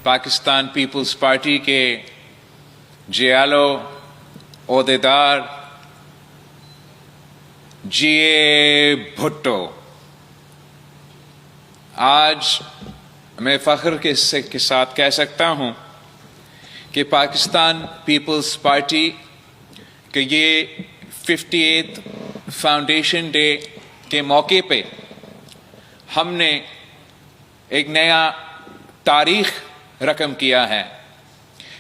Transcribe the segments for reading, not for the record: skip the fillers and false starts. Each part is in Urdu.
پاکستان پیپلز پارٹی کے جیالو عہدیدار جی اے بھٹو، آج میں فخر کے ساتھ کہہ سکتا ہوں کہ پاکستان پیپلز پارٹی کہ یہ 58 فاؤنڈیشن ڈے کے موقع پہ ہم نے ایک نیا تاریخ رقم کیا ہے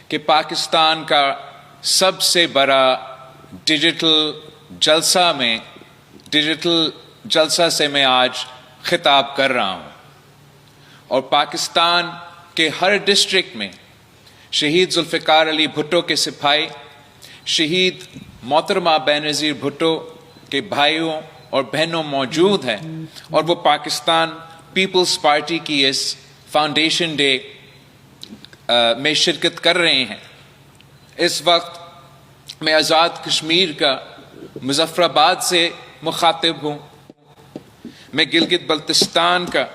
کہ پاکستان کا سب سے بڑا ڈیجیٹل جلسہ سے میں آج خطاب کر رہا ہوں، اور پاکستان کے ہر ڈسٹرکٹ میں شہید ذوالفقار علی بھٹو کے سپاہی، شہید محترمہ بینظیر بھٹو کے بھائیوں اور بہنوں موجود ہیں، اور وہ پاکستان پیپلز پارٹی کی اس فاؤنڈیشن ڈے میں شرکت کر رہے ہیں۔ اس وقت میں آزاد کشمیر کا مظفر آباد سے مخاطب ہوں، میں گلگت بلتستان کا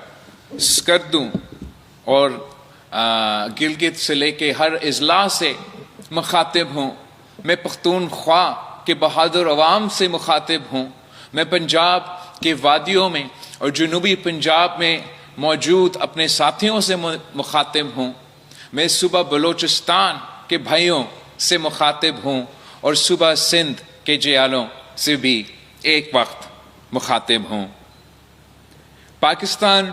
سکردو اور گلگت سے لے کے ہر اضلاع سے مخاطب ہوں، میں پختونخوا کے بہادر عوام سے مخاطب ہوں، میں پنجاب کے وادیوں میں اور جنوبی پنجاب میں موجود اپنے ساتھیوں سے مخاطب ہوں، میں صوبہ بلوچستان کے بھائیوں سے مخاطب ہوں، اور صوبہ سندھ کے جیالوں سے بھی ایک وقت مخاطب ہوں۔ پاکستان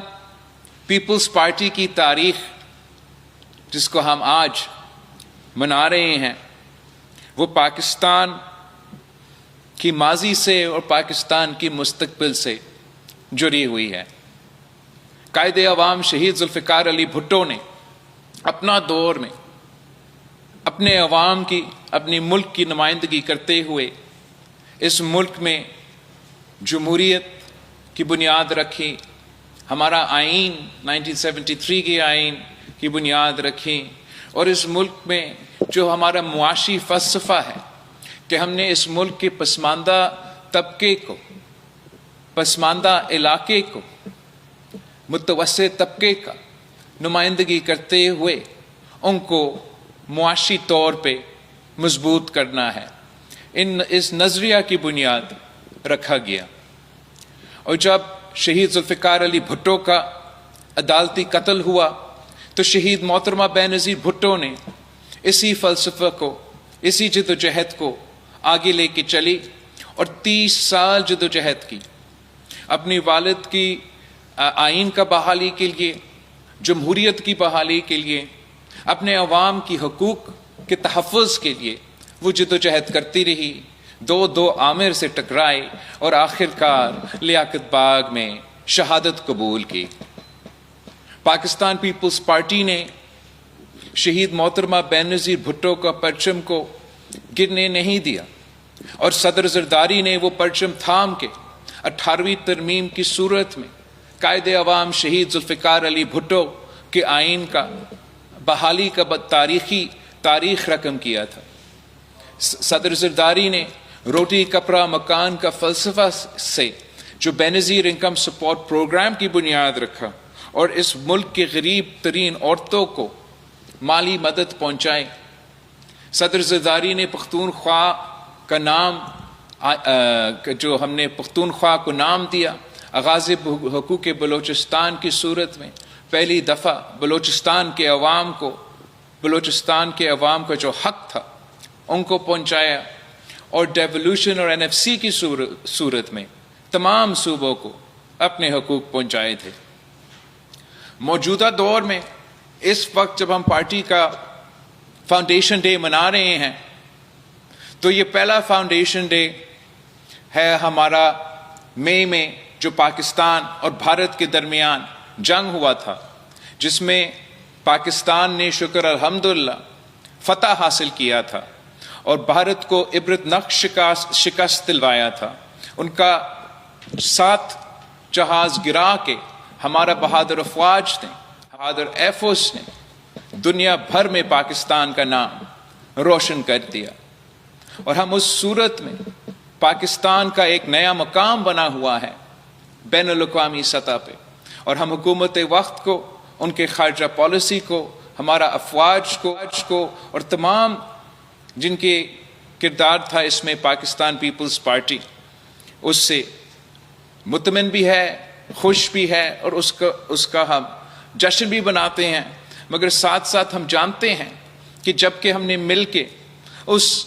پیپلز پارٹی کی تاریخ جس کو ہم آج منا رہے ہیں وہ پاکستان کی ماضی سے اور پاکستان کی مستقبل سے جڑی ہوئی ہے۔ قائد عوام شہید ذوالفقار علی بھٹو نے اپنا دور میں اپنے عوام کی، اپنی ملک کی نمائندگی کرتے ہوئے اس ملک میں جمہوریت کی بنیاد رکھی، ہمارا آئین 1973 کے آئین کی بنیاد رکھی، اور اس ملک میں جو ہمارا معاشی فلسفہ ہے کہ ہم نے اس ملک کے پسماندہ طبقے کو، پسماندہ علاقے کو، متوسط طبقے کا نمائندگی کرتے ہوئے ان کو معاشی طور پہ مضبوط کرنا ہے، اس نظریہ کی بنیاد رکھا گیا۔ اور جب شہید ذوالفقار علی بھٹو کا عدالتی قتل ہوا تو شہید محترمہ بینظیر بھٹو نے اسی فلسفہ کو، اسی جدوجہد کو آگے لے کے چلی اور 30 سال جدوجہد کی، اپنی والد کی آئین کا بحالی کے لیے، جمہوریت کی بحالی کے لیے، اپنے عوام کی حقوق کے تحفظ کے لیے وہ جدوجہد کرتی رہی، دو آمر سے ٹکرائی اور آخرکار لیاقت باغ میں شہادت قبول کی۔ پاکستان پیپلز پارٹی نے شہید محترمہ بینظیر بھٹو کا پرچم کو گرنے نہیں دیا، اور صدر زرداری نے وہ پرچم تھام کے 18ویں ترمیم کی صورت میں قائد عوام شہید ذوالفقار علی بھٹو کے آئین کا بحالی کا تاریخ رقم کیا تھا۔ صدر زرداری نے روٹی کپڑا مکان کا فلسفہ سے جو بینظیر انکم سپورٹ پروگرام کی بنیاد رکھا اور اس ملک کے غریب ترین عورتوں کو مالی مدد پہنچائے۔ صدر زرداری نے پختونخوا کا نام جو ہم نے پختونخوا کو نام دیا، آغاز حقوق بلوچستان کی صورت میں پہلی دفعہ بلوچستان کے عوام کا جو حق تھا ان کو پہنچایا، اور ڈیولوشن اور NFC کی صورت میں تمام صوبوں کو اپنے حقوق پہنچائے تھے۔ موجودہ دور میں اس وقت جب ہم پارٹی کا فاؤنڈیشن ڈے منا رہے ہیں تو یہ پہلا فاؤنڈیشن ڈے ہے ہمارا مئی میں جو پاکستان اور بھارت کے درمیان جنگ ہوا تھا، جس میں پاکستان نے شکر الحمدللہ فتح حاصل کیا تھا اور بھارت کو عبرتناک شکست دلوایا تھا۔ ان کا 7 جہاز گرا کے ہمارا بہادر افواج نے، بہادر ایئر فورس نے دنیا بھر میں پاکستان کا نام روشن کر دیا، اور ہم اس صورت میں پاکستان کا ایک نیا مقام بنا ہوا ہے بین الاقوامی سطح پہ، اور ہم حکومت وقت کو، ان کے خارجہ پالیسی کو ہمارا افواج کو اور تمام جن کے کردار تھا اس میں پاکستان پیپلز پارٹی، اس سے مطمئن بھی ہے، خوش بھی ہے، اور اس کا ہم جشن بھی مناتے ہیں۔ مگر ساتھ ساتھ ہم جانتے ہیں کہ جب کہ ہم نے مل کے اس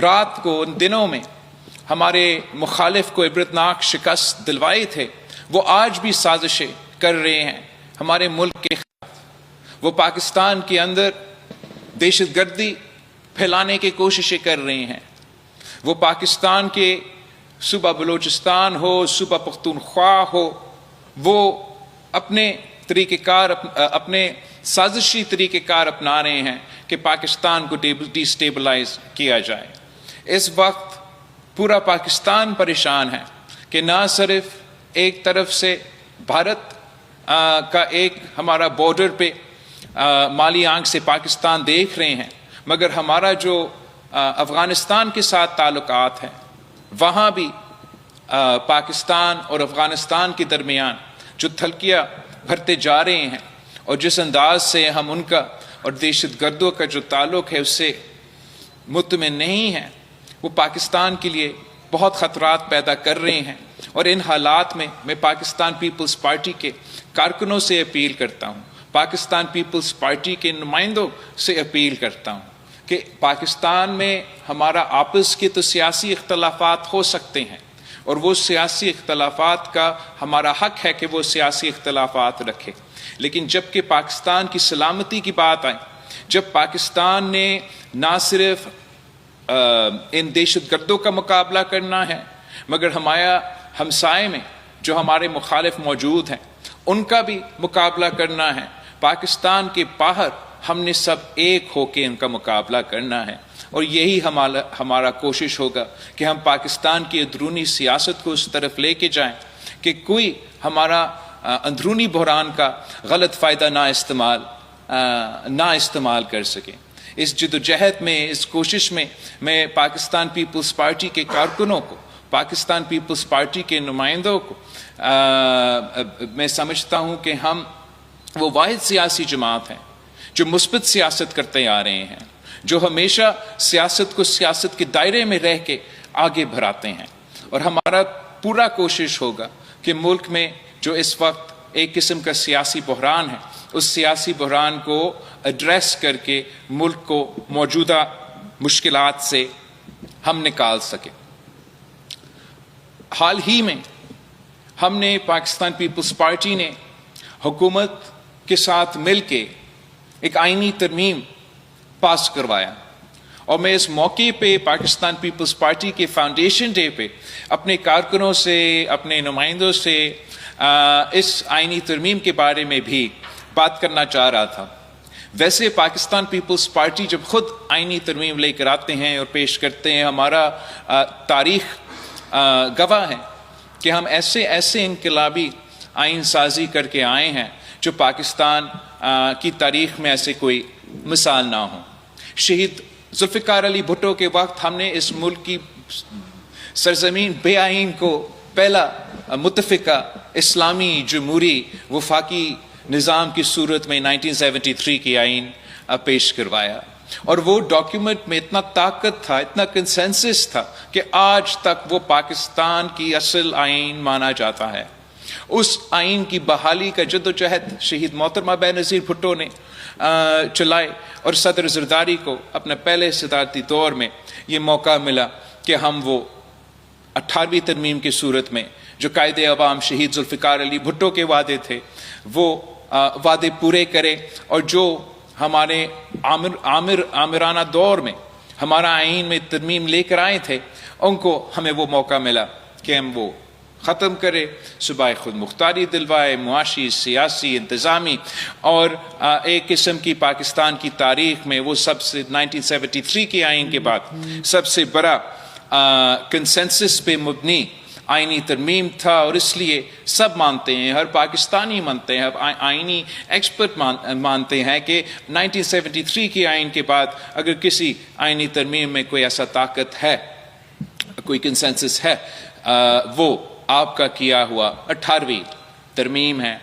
رات کو، ان دنوں میں ہمارے مخالف کو عبرتناک شکست دلوائے تھے، وہ آج بھی سازشیں کر رہے ہیں ہمارے ملک کے خلاف۔ وہ پاکستان کے اندر دہشت گردی پھیلانے کی کوششیں کر رہے ہیں۔ وہ پاکستان کے صوبہ بلوچستان ہو، صوبہ پختونخوا ہو، وہ اپنے طریقہ کار، اپنے سازشی طریقہ کار اپنا رہے ہیں کہ پاکستان کو ڈی اسٹیبلائز کیا جائے۔ اس وقت پورا پاکستان پریشان ہے کہ نہ صرف ایک طرف سے بھارت کا ایک ہمارا بارڈر پہ مالی آنکھ سے پاکستان دیکھ رہے ہیں، مگر ہمارا جو افغانستان کے ساتھ تعلقات ہیں، وہاں بھی پاکستان اور افغانستان کے درمیان جو تھلکیاں بھرتے جا رہے ہیں، اور جس انداز سے ہم ان کا اور دہشت گردوں کا جو تعلق ہے اس سے مطمئن نہیں ہیں، وہ پاکستان کے لیے بہت خطرات پیدا کر رہے ہیں۔ اور ان حالات میں میں پاکستان پیپلز پارٹی کے کارکنوں سے اپیل کرتا ہوں، پاکستان پیپلز پارٹی کے نمائندوں سے اپیل کرتا ہوں کہ پاکستان میں ہمارا آپس کے تو سیاسی اختلافات ہو سکتے ہیں، اور وہ سیاسی اختلافات کا ہمارا حق ہے کہ وہ سیاسی اختلافات رکھے، لیکن جب کہ پاکستان کی سلامتی کی بات آئے، جب پاکستان نے نہ صرف ان دہشت گردوں کا مقابلہ کرنا ہے، مگر ہمارا ہمسائے میں جو ہمارے مخالف موجود ہیں ان کا بھی مقابلہ کرنا ہے۔ پاکستان کے باہر ہم نے سب ایک ہو کے ان کا مقابلہ کرنا ہے، اور یہی ہمارا کوشش ہوگا کہ ہم پاکستان کی اندرونی سیاست کو اس طرف لے کے جائیں کہ کوئی ہمارا اندرونی بحران کا غلط فائدہ نہ استعمال کر سکے۔ اس جدوجہد میں، اس کوشش میں، میں پاکستان پیپلز پارٹی کے کارکنوں کو، پاکستان پیپلز پارٹی کے نمائندوں کو میں سمجھتا ہوں کہ ہم وہ واحد سیاسی جماعت ہیں جو مثبت سیاست کرتے آ رہے ہیں، جو ہمیشہ سیاست کو سیاست کے دائرے میں رہ کے آگے بڑھاتے ہیں، اور ہمارا پورا کوشش ہوگا کہ ملک میں جو اس وقت ایک قسم کا سیاسی بحران ہے، اس سیاسی بحران کو ایڈریس کر کے ملک کو موجودہ مشکلات سے ہم نکال سکیں۔ حال ہی میں ہم نے، پاکستان پیپلز پارٹی نے حکومت کے ساتھ مل کے ایک آئینی ترمیم پاس کروایا، اور میں اس موقع پہ پاکستان پیپلز پارٹی کے فاؤنڈیشن ڈے پہ اپنے کارکنوں سے، اپنے نمائندوں سے اس آئینی ترمیم کے بارے میں بھی بات کرنا چاہ رہا تھا۔ ویسے پاکستان پیپلز پارٹی جب خود آئینی ترمیم لے کر آتے ہیں اور پیش کرتے ہیں، ہمارا تاریخ گواہ ہے کہ ہم ایسے انقلابی آئین سازی کر کے آئے ہیں جو پاکستان کی تاریخ میں ایسے کوئی مثال نہ ہو۔ شہید ذوالفقار علی بھٹو کے وقت ہم نے اس ملک کی سرزمین بے آئین کو پہلا متفقہ اسلامی جمہوری وفاقی نظام کی صورت میں 1973 کی آئین پیش کروایا، اور وہ ڈاکیومنٹ میں اتنا طاقت تھا، اتنا کنسنسس تھا کہ آج تک وہ پاکستان کی اصل آئین مانا جاتا ہے۔ اس آئین کی بحالی کا جدوجہد شہید محترمہ بے نظیر بھٹو نے چلائے، اور صدر زرداری کو اپنے پہلے صدارتی دور میں یہ موقع ملا کہ ہم وہ 18ویں ترمیم کی صورت میں جو قائد عوام شہید ذوالفقار علی بھٹو کے وعدے تھے وہ وعدے پورے کرے، اور جو ہمارے آمرانہ دور میں ہمارا آئین میں ترمیم لے کر آئے تھے، ان کو ہمیں وہ موقع ملا کہ ہم وہ ختم کرے، صوبہ خود مختاری دلوائے، معاشی، سیاسی، انتظامی، اور ایک قسم کی پاکستان کی تاریخ میں وہ سب سے 1973 کے آئین کے بعد سب سے بڑا کنسنسس پہ مبنی آئینی ترمیم تھا، اور اس لیے سب مانتے ہیں، ہر پاکستانی مانتے ہیں، آئینی ایکسپرٹ مانتے ہیں کہ 1973 کی آئین کے بعد اگر کسی آئینی ترمیم میں کوئی ایسا طاقت ہے، کوئی کنسنسس ہے، وہ آپ کا کیا ہوا 18ویں ترمیم ہے۔